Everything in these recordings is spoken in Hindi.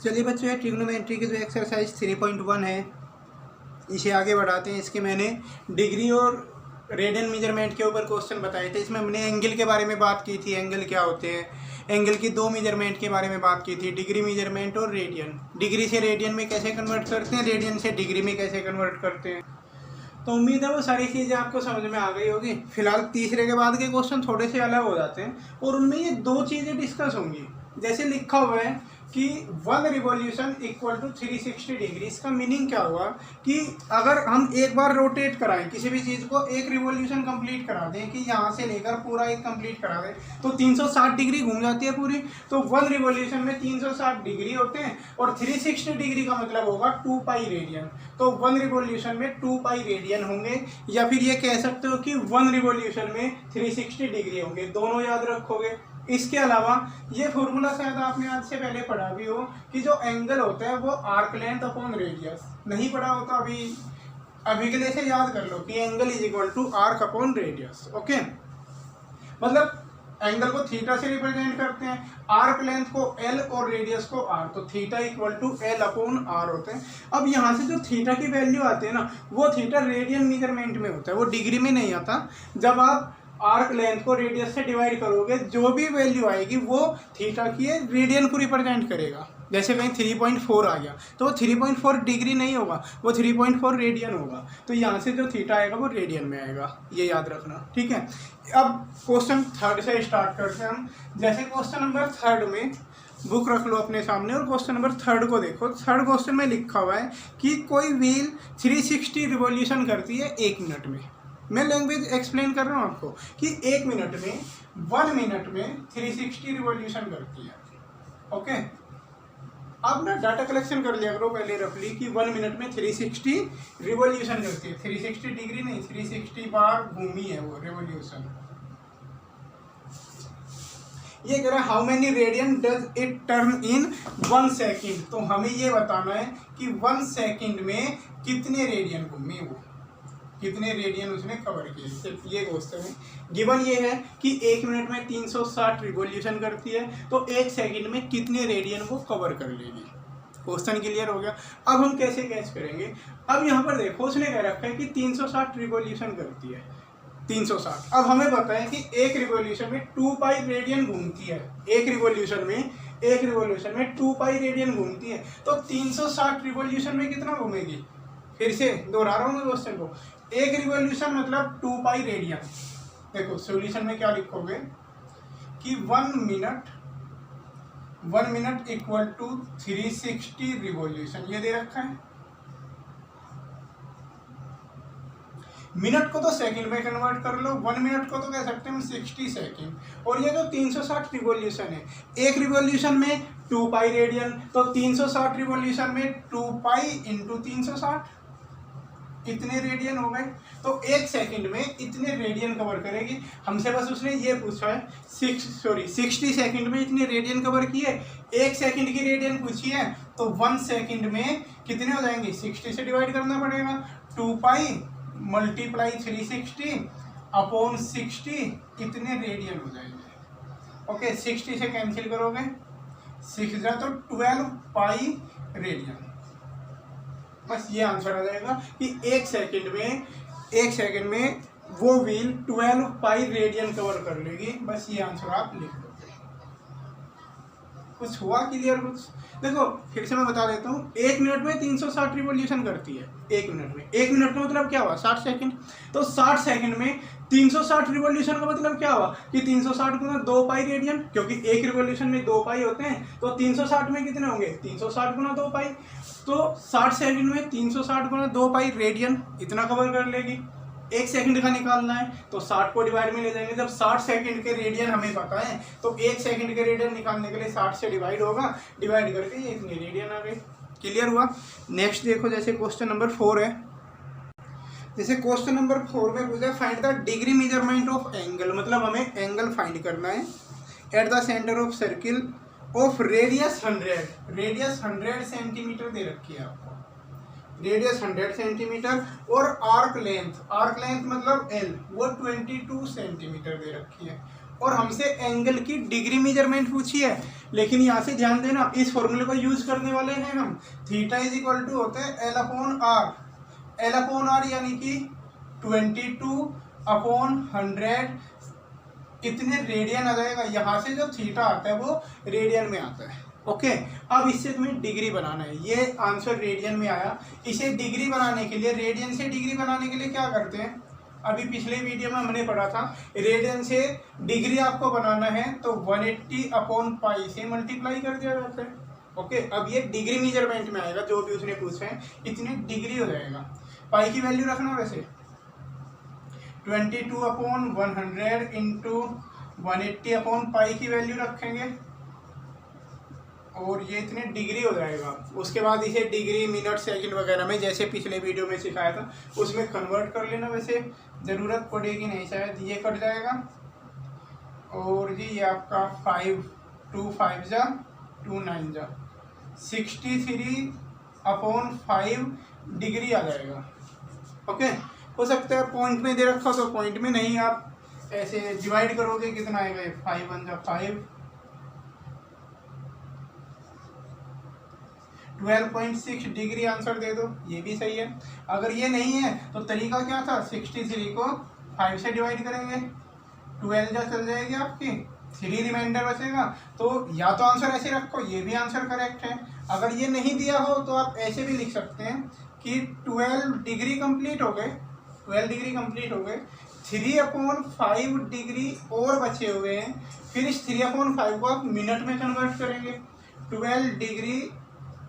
चलिए बच्चों, ये ट्रिग्नोमेट्री की जो एक्सरसाइज 3.1 है इसे आगे बढ़ाते हैं। इसके मैंने डिग्री और रेडियन मेजरमेंट के ऊपर क्वेश्चन बताए थे। इसमें हमने एंगल के बारे में बात की थी, एंगल क्या होते हैं, एंगल की दो मेजरमेंट के बारे में बात की थी, डिग्री मेजरमेंट और रेडियन। डिग्री से रेडियन में कैसे कन्वर्ट करते हैं, रेडियन से डिग्री में कैसे कन्वर्ट करते हैं। तो उम्मीद है वो सारी चीज़ें आपको समझ में आ गई होगी। फिलहाल तीसरे के बाद के क्वेश्चन थोड़े से अलग हो जाते हैं और उनमें ये दो चीज़ें डिस्कस होंगी। जैसे लिखा हुआ है कि 1 रिवॉल्यूशन इक्वल टू 360 डिग्री। इसका मीनिंग क्या हुआ कि अगर हम एक बार रोटेट कराएं किसी भी चीज़ को, एक रिवॉल्यूशन कंप्लीट करा दें कि यहाँ से लेकर पूरा एक कंप्लीट करा दें तो 360 डिग्री घूम जाती है पूरी। तो 1 रिवॉल्यूशन में 360 डिग्री होते हैं और 360 डिग्री का मतलब होगा 2 पाई रेडियन। तो 1 रिवॉल्यूशन में 2 पाई रेडियन होंगे, या फिर ये कह सकते हो कि 1 रिवॉल्यूशन में 360 डिग्री होंगे। दोनों याद रखोगे। इसके अलावा ये फॉर्मूला शायद आपने आज से पहले पढ़ा भी हो कि जो एंगल होता है वो आर्क लेंथ अपॉन रेडियस। नहीं पढ़ा हो तो अभी के लिए से याद कर लो कि angle is equal to arc upon radius. Okay, मतलब एंगल को थीटा से रिप्रेजेंट करते हैं, आर्क लेंथ को एल और रेडियस को आर। तो theta equal to L upon R होते हैं। अब यहाँ से जो थीटा की वैल्यू आती है ना, वो थीटा रेडियन मेजरमेंट में होता है, वो डिग्री में नहीं आता। जब आप आर्क लेंथ को रेडियस से डिवाइड करोगे जो भी वैल्यू आएगी वो थीटा की रेडियन को रिप्रेजेंट करेगा। जैसे कहीं 3.4 आ गया तो वो 3.4 डिग्री नहीं होगा, वो 3.4 रेडियन होगा। तो यहाँ से जो थीटा आएगा वो रेडियन में आएगा, ये याद रखना, ठीक है। अब क्वेश्चन थर्ड से स्टार्ट करते हैं हम। जैसे क्वेश्चन नंबर थर्ड में बुक रख लो अपने सामने और क्वेश्चन नंबर थर्ड को देखो। थर्ड क्वेश्चन में लिखा हुआ है कि कोई व्हील 360 रिवॉल्यूशन करती है 1 मिनट में। मैं लैंग्वेज एक्सप्लेन कर रहा हूँ आपको कि 1 मिनट में 1 मिनट में 360 रिवॉल्यूशन करती है। ओके, अब ना डाटा कलेक्शन कर लिया करो पहले रफली कि 1 मिनट में 360 रिवॉल्यूशन करती है। 360 डिग्री नहीं, 360 बार घूमी है वो रिवॉल्यूशन। ये कह रहा है how many radian does it turn in 1 second. तो हमें ये बताना है कि 1 सेकेंड में कितने रेडियन घूमे, वो कितने रेडियन उसने कवर किए। सिर्फ ये क्वेश्चन है। गिवन ये है कि 1 मिनट में 360 रिवॉल्यूशन करती है तो 1 सेकंड में कितने रेडियन वो कवर कर लेगी। क्वेश्चन क्लियर हो गया। अब हम कैसे कैच करेंगे। अब यहाँ पर देखो उसने कह रखा है कि 360 रिवॉल्यूशन करती है, 360। अब हमें पता है कि एक रिवॉल्यूशन में 2 पाई रेडियन घूमती है। एक रिवॉल्यूशन में 2 पाई रेडियन घूमती है। तो 360 रिवॉल्यूशन में कितना घूमेगी। फिर से दोहरा रहा हूँ मैं क्वेश्चन को। एक रिवॉल्यूशन मतलब 2 पाई रेडियन। देखो सॉल्यूशन में क्या लिखोगे कि 1 मिनट इक्वल टू 360 रिवॉल्यूशन, ये दे रखा है। मिनट को तो सेकंड में कन्वर्ट कर लो, 1 मिनट को तो कह सकते हैं हम 60 सेकंड। और ये जो 360 रिवॉल्यूशन है, एक रिवॉल्यूशन में 2 पाई रेडियन, तो 360 रिवॉल्यूशन में 2 पाई इंटू 360 इतने रेडियन हो गए। तो 1 सेकंड में इतने रेडियन कवर करेगी। हमसे बस उसने ये पूछा है 60 सेकंड में इतने रेडियन कवर किए। 1 सेकंड की रेडियन पूछी है तो 1 सेकंड में कितने हो जाएंगे, 60 से डिवाइड करना पड़ेगा। 2 पाई मल्टीप्लाई 360 अपॉन 60 इतने रेडियन हो जाएंगे। ओके, 60 से कैंसिल करोगे 6 जा तो 12 पाई रेडियन। बस ये आंसर आ जाएगा कि 1 सेकंड में वो व्हील 12 पाई रेडियन कवर कर लेगी। बस ये आंसर आप लिख दोगे। कुछ हुआ क्लियर कुछ। देखो फिर से मैं बता देता हूँ। 1 मिनट में 360 रिवॉल्यूशन करती है। 1 मिनट का मतलब क्या हुआ, 60 सेकंड। तो 60 सेकंड में 360 रिवॉल्यूशन का मतलब क्या हुआ कि 360 गुना 2 पाई रेडियन, क्योंकि एक रिवॉल्यूशन में 2 पाई होते हैं। तो 360 में कितने होंगे, 360 गुना 2 पाई। तो 60 सेकंड में 360 गुना 2 पाई रेडियन इतना कवर कर लेगी। 1 सेकंड का निकालना है तो 60 को डिवाइड में ले जाएंगे। जब 60 सेकंड के रेडियन हमें पता है तो 1 सेकंड के रेडियन निकालने के लिए 60 से डिवाइड होगा, डिवाइड करके ये इतनी रेडियन आ गई। क्लियर हुआ। नेक्स्ट देखो, जैसे क्वेश्चन नंबर 4 है। जैसे क्वेश्चन नंबर 4 में पूछा find the degree measurement of angle, मतलब हमें एंगल फाइंड करना है at the centre of circle of radius 100 centimetre दे रखी है आपको। रेडियस 100 सेंटीमीटर और आर्क लेंथ मतलब एल वो 22 सेंटीमीटर दे रखी है। और हमसे एंगल की डिग्री मेजरमेंट पूछी है। लेकिन यहाँ से ध्यान देना, इस फॉर्मूले को यूज करने वाले हैं हम। थीटा इज इक्वल टू होता है L upon R, L upon R यानी कि 22/100 इतने रेडियन आ जाएगा। यहाँ से जो थीटा आता है वो रेडियन में आता है। ओके, अब इससे तुम्हें डिग्री बनाना है। ये आंसर रेडियन में आया। इसे डिग्री बनाने के लिए, रेडियन से डिग्री बनाने के लिए क्या करते हैं, अभी पिछले वीडियो में हमने पढ़ा था, रेडियन से डिग्री आपको बनाना है तो 180/पाई से मल्टीप्लाई कर दिया जाता है। ओके, अब ये डिग्री मेजरमेंट में आएगा, जो भी उसने पूछा है इतनी डिग्री हो जाएगा। पाई की वैल्यू रखना वैसे 22/100 इंटू 180/पाई की वैल्यू रखेंगे और ये इतने डिग्री हो जाएगा। उसके बाद इसे डिग्री, मिनट, सेकंड वगैरह में जैसे पिछले वीडियो में सिखाया था उसमें कन्वर्ट कर लेना। वैसे ज़रूरत पड़ेगी नहीं शायद, ये कट जाएगा और जी ये आपका 5 2 5 जा 2 9 जा 63/5 डिग्री आ जाएगा। ओके, हो सकता है पॉइंट में दे रखा हो तो पॉइंट में, नहीं आप ऐसे डिवाइड करोगे कितना आएगा, 5 1 जा 5, 12.6 डिग्री आंसर दे दो, ये भी सही है। अगर ये नहीं है तो तरीका क्या था, 63 को 5 से डिवाइड करेंगे, 12 जा चल जाएगी आपकी, 3 रिमाइंडर बचेगा। तो या तो आंसर ऐसे रखो, ये भी आंसर करेक्ट है। अगर ये नहीं दिया हो तो आप ऐसे भी लिख सकते हैं कि 12 डिग्री कंप्लीट हो गए, 12 डिग्री कंप्लीट हो गए, 3/5 डिग्री और बचे हुए हैं। फिर इस 3/5 को आप मिनट में कन्वर्ट करेंगे। 12 डिग्री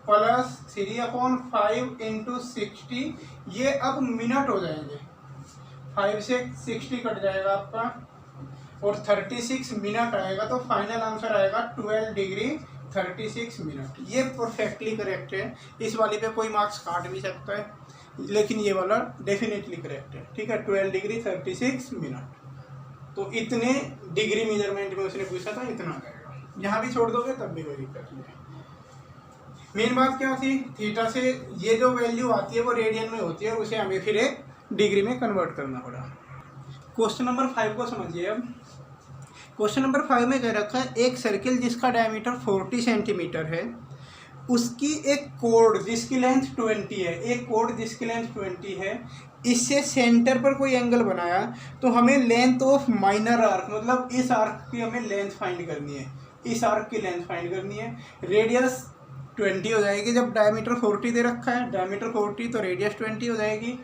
प्लस 3/5 इंटू 60, ये अब मिनट हो जाएंगे। 5 से 60 कट जाएगा आपका और 36 मिनट आएगा। तो फाइनल आंसर आएगा 12 डिग्री 36 मिनट। ये परफेक्टली करेक्ट है। इस वाली पे कोई मार्क्स काट भी सकता है, लेकिन ये वाला डेफिनेटली करेक्ट है। ठीक है, 12 डिग्री 36 मिनट। तो इतने डिग्री मेजरमेंट में उसने पूछा था, इतना आ जाएगा। यहाँ भी छोड़ दोगे तब भी कोई दिक्कत नहीं है। मेन बात क्या थी, थीटा से ये जो वैल्यू आती है वो रेडियन में होती है और उसे हमें फिर एक डिग्री में कन्वर्ट करना पड़ा। क्वेश्चन नंबर 5 को समझिए। अब क्वेश्चन नंबर 5 में कह रखा है एक सर्किल जिसका डायमीटर 40 सेंटीमीटर है, उसकी एक कोड जिसकी लेंथ 20 है, एक कोड जिसकी लेंथ 20 है, इससे सेंटर पर कोई एंगल बनाया तो हमें लेंथ ऑफ माइनर आर्क, मतलब इस आर्क की हमें लेंथ फाइंड करनी है, इस आर्क की लेंथ फाइंड करनी है। रेडियस 20 हो जाएगी, जब डायमीटर 40 दे रखा है, डायमीटर 40 तो रेडियस 20 हो जाएगी।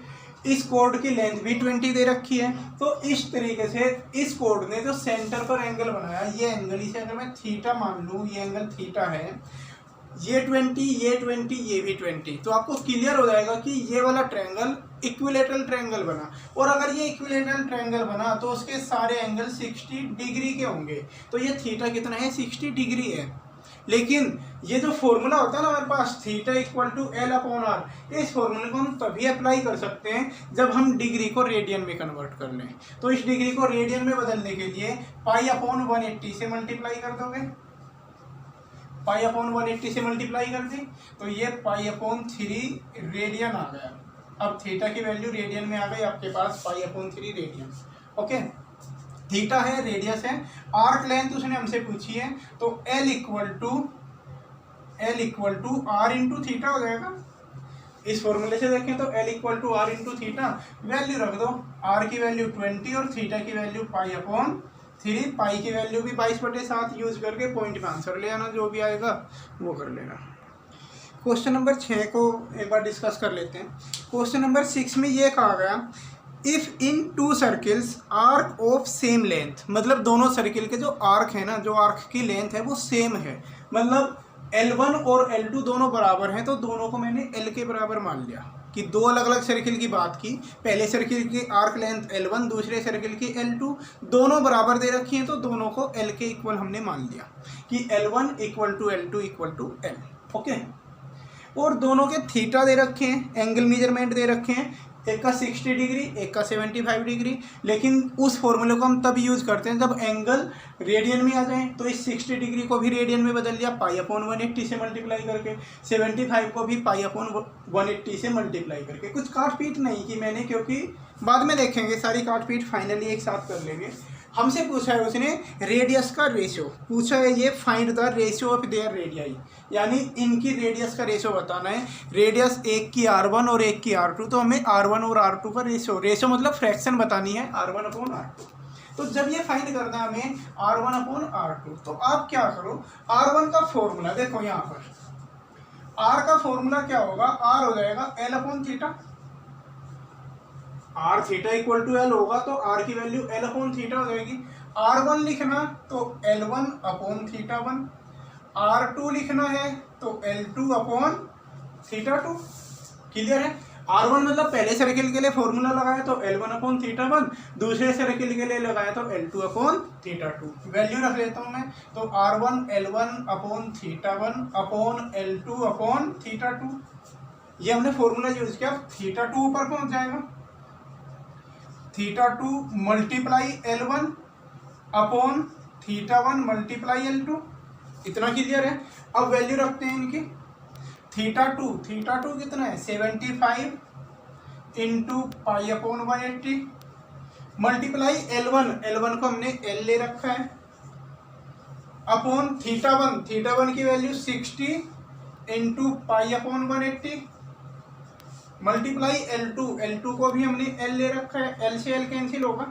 इस कोड की लेंथ भी 20 दे रखी है। तो इस तरीके से इस कोड ने जो सेंटर पर एंगल बनाया, ये एंगल, इसे अगर मैं थीटा मान लूँ, ये एंगल थीटा है, ये 20, ये 20, ये भी 20, तो आपको क्लियर हो जाएगा कि ये वाला ट्रायंगल इक्विलेटरल ट्रायंगल बना। और अगर ये इक्विलेटरल ट्रायंगल बना तो उसके सारे एंगल 60 डिग्री के होंगे। तो ये थीटा कितना है, 60 डिग्री है। लेकिन ये जो फॉर्मूला होता है ना हमारे पास, theta equal to L upon R, इस फॉर्मूले को हम तभी अप्लाई कर सकते हैं जब हम डिग्री को रेडियन में कन्वर्ट कर लें। तो इस डिग्री को रेडियन में बदलने के लिए पाई अपॉन 180 से मल्टीप्लाई कर दोगे, पाई अपॉन 180 से मल्टीप्लाई कर दी तो ये पाई अपॉन 3 रेडियन आ गया। अब थीटा की वैल्यू रेडियन में आ गई आपके पास, pi upon 3 radian. Okay, theta है, रेडियस है, आर्क लेंथ उसने हमसे पूछी है, तो L equal to R into theta हो जाएगा। इस फॉर्मूले से देखें तो L equal to R into theta, value रख दो, आर की वैल्यू 20 और थीटा की वैल्यू पाई अपॉन 3, पाई की वैल्यू भी 22/7 यूज करके पॉइंट में आंसर ले आना, जो भी आएगा वो कर लेना। क्वेश्चन नंबर 6 को एक बार डिस्कस कर लेते हैं। क्वेश्चन नंबर 6 में ये कहा गया, if in 2 circles arc of same length, मतलब दोनों सर्किल के जो आर्क है ना, जो आर्क की लेंथ है वो सेम है, मतलब L1 और L2 दोनों बराबर हैं, तो दोनों को मैंने L के बराबर मान लिया। कि दो अलग अलग सर्किल की बात की, पहले सर्किल की आर्क लेंथ L1, दूसरे सर्किल की L2, दोनों बराबर दे रखी हैं तो दोनों को L के इक्वल हमने मान लिया कि L1 equal to L2 equal to L। Okay, और दोनों के थीटा दे रखे हैं, एंगल मेजरमेंट दे रखे हैं, एक का 60 डिग्री, एक का 75 डिग्री। लेकिन उस फॉर्मूले को हम तब यूज़ करते हैं जब एंगल रेडियन में आ जाएं तो इस 60 डिग्री को भी रेडियन में बदल दिया π/180 से मल्टीप्लाई करके, 75 को भी π/180 से मल्टीप्लाई करके। कुछ काट पीट नहीं की मैंने, क्योंकि बाद में देखेंगे सारी काट पीट फाइनली एक साथ कर लेंगे। हमसे पूछा है उसने रेडियस का रेशियो पूछा है, ये find the ratio of their radii, यानी इनकी रेडियस का रेशियो बताना है। रेडियस एक की R1 और एक की R2, तो हमें R1 और R2 का रेशियो मतलब फ्रैक्शन बतानी है R1/R2। तो जब ये फाइंड करना है हमें R1/R2, तो आप क्या करो, R1 का फॉर्मूला देखो यहाँ पर, R का फॉर्मूला क्या होगा, R हो जाएगा L/θ, R theta equal to L होगा तो R की वैल्यू L/θ हो जाएगी। R1 लिखना तो L1/θ1, R2 लिखना है तो L2/θ2। क्लियर है। R1 मतलब पहले सर्किल के लिए फॉर्मूला लगाया तो L1/θ1, दूसरे सर्किल के लिए लगाया तो L2/θ2। वैल्यू रख लेता हूँ मैं, तो R1 L1/θ1 L2/θ2, ये हमने फॉर्मूला यूज किया। θ2 ऊपर पहुंच जाएगा, θ2 मल्टीप्लाई L1/θ1 मल्टीप्लाई L2, इतना क्लियर है। अब वैल्यू रखते हैं इनकी, θ2 कितना है 75 इंटू π/180 मल्टीप्लाई L1 को हमने L ले रखा है, अपॉन θ1 की वैल्यू 60 इंटू π/180 मल्टीप्लाई L2 को भी हमने L ले रखा है, L से L कैंसिल होगा,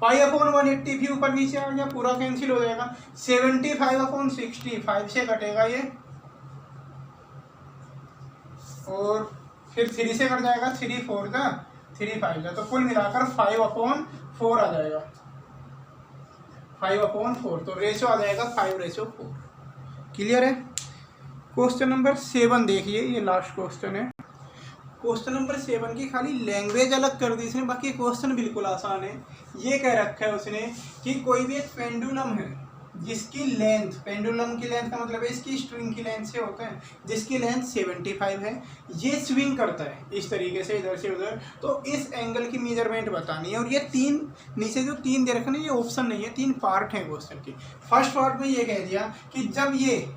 π/180 भी ऊपर नीचे आ गया, पूरा कैंसिल हो जाएगा। 75/60 5 से कटेगा ये, और फिर 3 से कट जाएगा, 3 4 जा 3 5 जा, तो कुल मिलाकर 5/4 आ जाएगा, 5/4, तो रेशो आ जाएगा 5/4। क्लियर है। क्वेश्चन नंबर 7 देखिए, ये लास्ट क्वेश्चन है। क्वेश्चन नंबर 7 की खाली लैंग्वेज अलग कर दी इसने, बाकी क्वेश्चन बिल्कुल आसान है। ये कह रखा है उसने कि कोई भी एक पेंडुलम है जिसकी लेंथ, पेंडुलम की लेंथ का मतलब है इसकी स्ट्रिंग की लेंथ से होता है, जिसकी लेंथ 75 है, ये स्विंग करता है इस तरीके से इधर से उधर, तो इस एंगल की मेजरमेंट बतानी है। और ये तीन नीचे जो 3 दे रखे ना, ये ऑप्शन नहीं है, 3 पार्ट है क्वेश्चन की। फर्स्ट पार्ट में ये कह दिया कि जब ये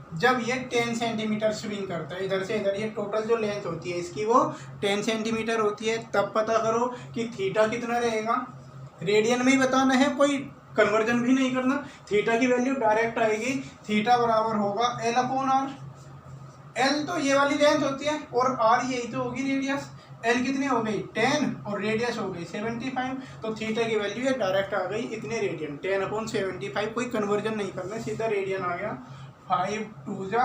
10 सेंटीमीटर स्विंग करता है इधर से इधर, ये टोटल जो लेंथ होती है इसकी वो 10 सेंटीमीटर होती है, तब पता करो कि थीटा कितना रहेगा। रेडियन में ही बताना है, कोई कन्वर्जन भी नहीं करना। थीटा की वैल्यू डायरेक्ट आएगी, थीटा बराबर होगा L/R। L तो ये वाली लेंथ होती है और R यही तो होगी रेडियस। L कितनी हो गई 10 और रेडियस हो गई 75, तो थीटा की वैल्यू ये डायरेक्ट आ गई इतने रेडियन, 10/75, कोई कन्वर्जन नहीं करना, सीधा रेडियन आ गया। 5 2 जा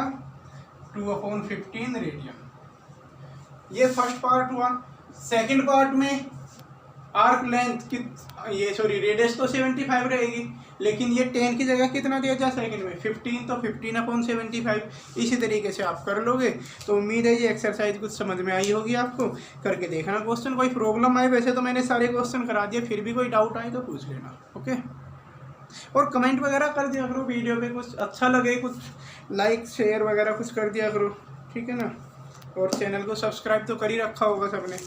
2/15 रेडियन। ये फर्स्ट पार्ट हुआ। सेकंड पार्ट में आर्क लेंथ की रेडियस तो 75 रहेगी, लेकिन ये 10 की जगह कितना दिया जा सेकंड में 15, तो 15/75। इसी तरीके से आप कर लोगे। तो उम्मीद है ये एक्सरसाइज कुछ समझ में आई होगी आपको, करके देखना क्वेश्चन। कोई प्रॉब्लम आए, वैसे तो मैंने सारे क्वेश्चन करा दिए, फिर भी कोई डाउट आए तो पूछ लेना, ओके। और कमेंट वगैरह कर दिया करो, वीडियो पे कुछ अच्छा लगे, कुछ लाइक शेयर वगैरह कुछ कर दिया करो, ठीक है ना। और चैनल को सब्सक्राइब तो कर ही रखा होगा सबने।